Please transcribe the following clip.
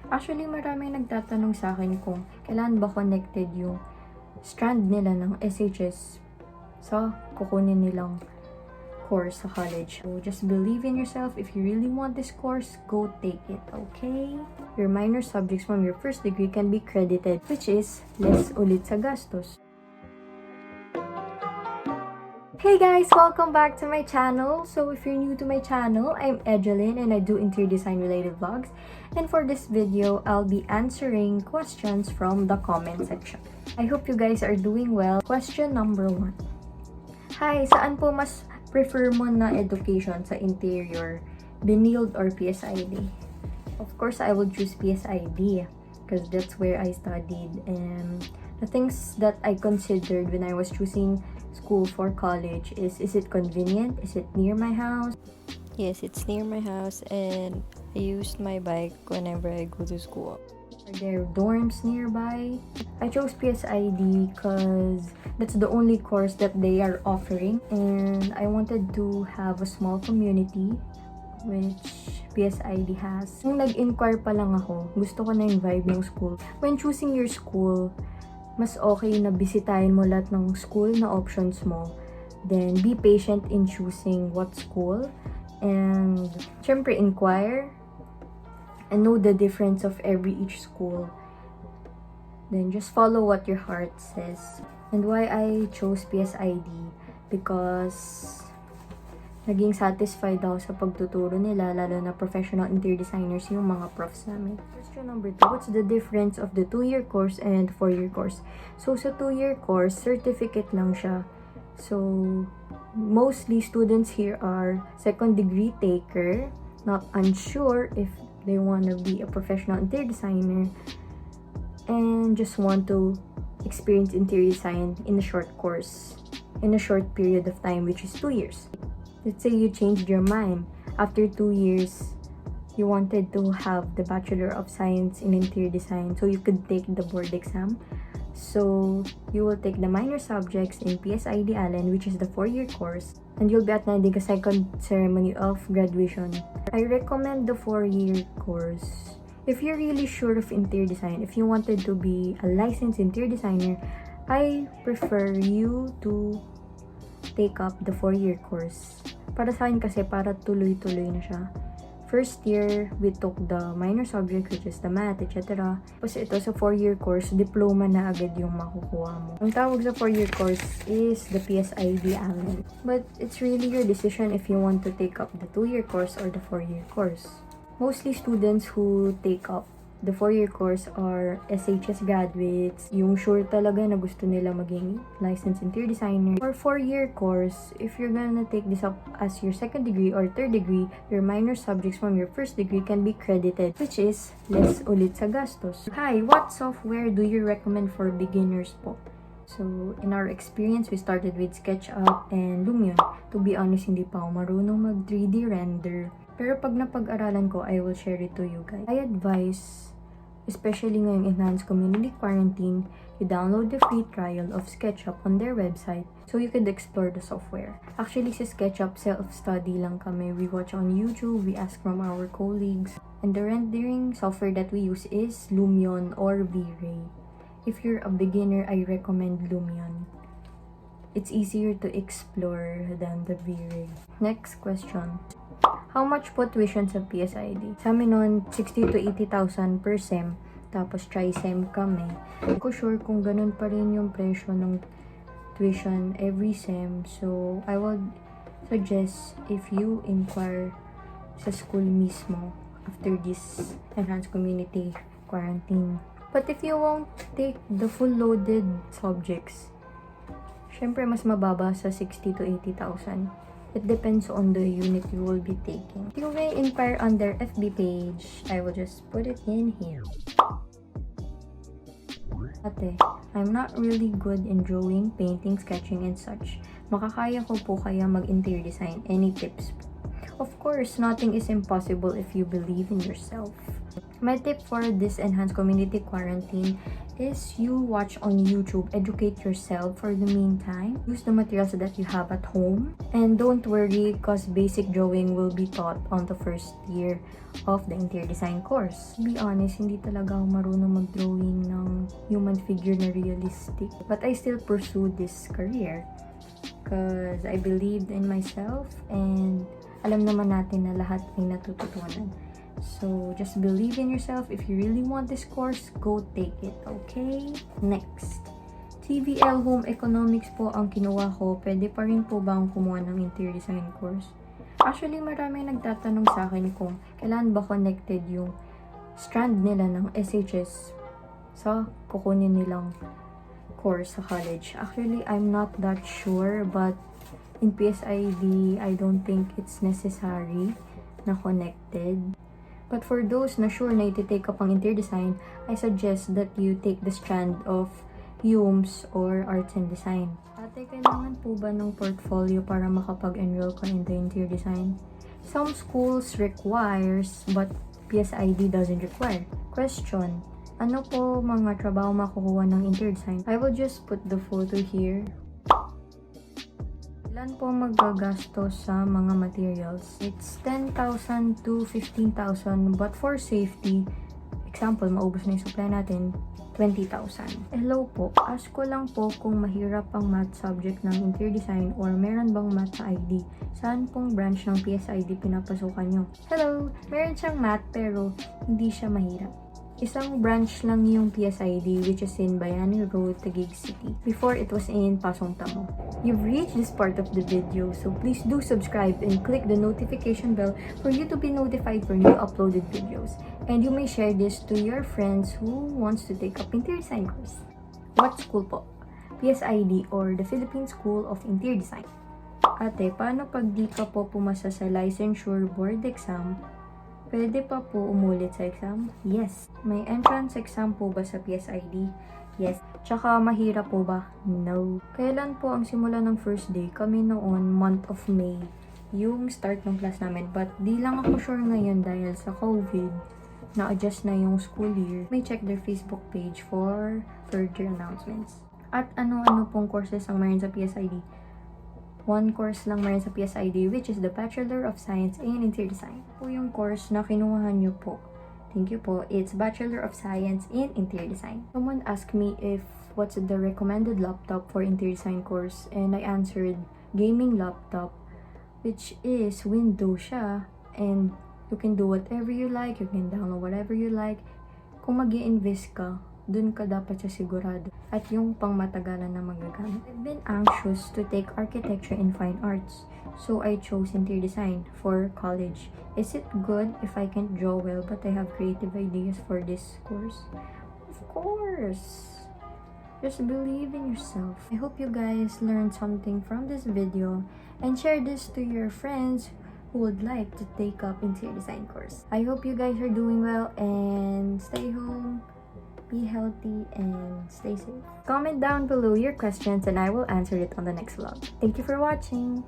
Actually, marami nagtatanong sa akin kung kailan ba connected yung STRAND nila ng SHS sa kukunin nilang course sa college. So, just believe in yourself. If you really want this course, go take it, okay? Your minor subjects from your first degree can be credited, which is less ulit sa gastos. Hey guys! Welcome back to my channel. So if you're new to my channel, I'm Edraline and I do interior design related vlogs. And for this video, I'll be answering questions from the comment section. I hope you guys are doing well. Question number 1. Hi! Saan po mas prefer mo na education sa interior? Binild or PSID? Of course, I would choose PSID because that's where I studied. And the things that I considered when I was choosing school for college is it convenient? Is it near my house? Yes, it's near my house and I use my bike whenever I go to school. Are there dorms nearby? I chose PSID because that's the only course that they are offering, and I wanted to have a small community which PSID has. Nung nag-inquire pa lang ako, gusto ko na yung vibe ng school. When choosing your school, mas okay na bisitahin mo lahat ng school na options mo. Then, be patient in choosing what school. And, syempre, inquire and know the difference of each school. Then, just follow what your heart says. And why I chose PSID? Because naging satisfied ako sa pagtuturo nila, lalo na professional interior designers yung mga profs namin. Question number 2, what's the difference of the 2-year course and 4-year course? So, sa 2-year course, certificate lang siya. So, mostly students here are second degree taker, not unsure if they want to be a professional interior designer, and just want to experience interior design in a short course, in a short period of time, which is 2 years. Let's say you changed your mind. After 2 years, you wanted to have the Bachelor of Science in Interior Design, so you could take the board exam. So, you will take the minor subjects in PSID Allen, which is the 4-year course, and you'll be attending a second ceremony of graduation. I recommend the 4-year course. If you're really sure of interior design, if you wanted to be a licensed interior designer, I prefer you to take up the 4-year course. Para sa akin kasi, para tuloy-tuloy na siya. First year, we took the minor subject, which is the math, etc. Tapos ito sa 4-year course, diploma na agad yung makukuha mo. Ang tawag sa 4-year course is the PSID Allen. But it's really your decision if you want to take up the 2-year course or the 4-year course. Mostly students who take up the 4-year course are SHS graduates, yung sure talaga na gusto nila maging licensed interior designer. For 4-year course, if you're gonna take this up as your second degree or third degree, your minor subjects from your first degree can be credited, which is less ulit sa gastos. Hi, what software do you recommend for beginners po? So, in our experience, we started with SketchUp and Lumion. To be honest, hindi pa ako marunong mag 3D render. Pero pag napag-aralan ko, I will share it to you guys. I advise, especially ngayong enhanced community quarantine, you download the free trial of SketchUp on their website so you could explore the software. Actually, sa SketchUp, self-study lang kami. We watch on YouTube, we ask from our colleagues. And the rendering software that we use is Lumion or V-Ray. If you're a beginner, I recommend Lumion. It's easier to explore than the V-Ray. Next question. How much po tuition sa PSID? Sa amin nun, 60 to 80,000 per sem. Tapos tri-sem kami. Hindi ko sure kung ganun pa rin yung presyo ng tuition every sem. So, I would suggest if you inquire sa school mismo after this enhanced community quarantine. But if you won't take the full loaded subjects, syempre mas mababa sa 60 to 80,000. It depends on the unit you will be taking. If you may inquire on their FB page, I will just put it in here. Ate, I'm not really good in drawing, painting, sketching, and such. Makakaya ko po kaya mag-interior design? Any tips? Of course, nothing is impossible if you believe in yourself. My tip for this enhanced community quarantine is you watch on YouTube, educate yourself for the meantime, use the materials that you have at home, and don't worry because basic drawing will be taught on the first year of the interior design course. To be honest, hindi talaga ako marunong mag-drawing ng human figure na realistic, but I still pursued this career because I believed in myself, and alam naman natin na lahat ay natututunan. So, just believe in yourself. If you really want this course, go take it, okay? Next. TVL Home Economics po ang kinuha ko. Pwede pa rin po ba ang kumuha ng interior design course? Actually, maraming nagtatanong sa akin kung kailan ba connected yung STRAND nila ng SHS sa kukunin nilang course sa college. Actually, I'm not that sure, but in PSID, I don't think it's necessary na connected. But for those na sure na iti-take up ang interior design, I suggest that you take the strand of HUMS or Arts and Design. Ate, kailangan po ba ng portfolio para makapag-enroll ka in the interior design? Some schools requires, but PSID doesn't require. Question: ano po mga trabaho makukuha ng interior design? I will just put the photo here. Ilan po magagastos sa mga materials? It's 10,000 to 15,000, but for safety, example, maubos na yung supply natin, 20,000. Hello po, ask ko lang po kung mahirap ang math subject ng interior design or meron bang math sa ID? Saan pong branch ng PSID pinapasukan nyo? Hello, meron siyang math pero hindi siya mahirap. Isang branch lang yung PSID, which is in Bayani Road, Taguig City. Before, it was in Pasong Tamo. You've reached this part of the video, so please do subscribe and click the notification bell for you to be notified for new uploaded videos. And you may share this to your friends who wants to take up interior design course. What school po? PSID or the Philippine School of Interior Design. Ate, paano pag di ka po pumasa sa licensure board exam? Pwede pa po umulit sa exam? Yes. May entrance exam po ba sa PSID? Yes. Tsaka mahirap po ba? No. Kailan po ang simula ng first day? Kami noon, month of May, yung start ng class namin. But di lang ako sure ngayon dahil sa COVID, na-adjust na yung school year. May check their Facebook page for further announcements. At ano-ano pong courses ang mayroon sa PSID? One course lang mayroon sa PSID, which is the Bachelor of Science in Interior Design. Po yung course na kinuha nyo po. Thank you po. It's Bachelor of Science in Interior Design. Someone asked me if what's the recommended laptop for interior design course, and I answered gaming laptop, which is Windows siya, and you can do whatever you like, you can download whatever you like. Kung mag-i-invest ka, dun ka dapat sa sigurado. At yung pang matagalan na magagamit. I've been anxious to take architecture and fine arts, so I chose interior design for college. Is it good if I can't draw well but I have creative ideas for this course? Of course! Just believe in yourself. I hope you guys learned something from this video and share this to your friends who would like to take up interior design course. I hope you guys are doing well and stay home. Be healthy and stay safe. Comment down below your questions and I will answer it on the next vlog. Thank you for watching.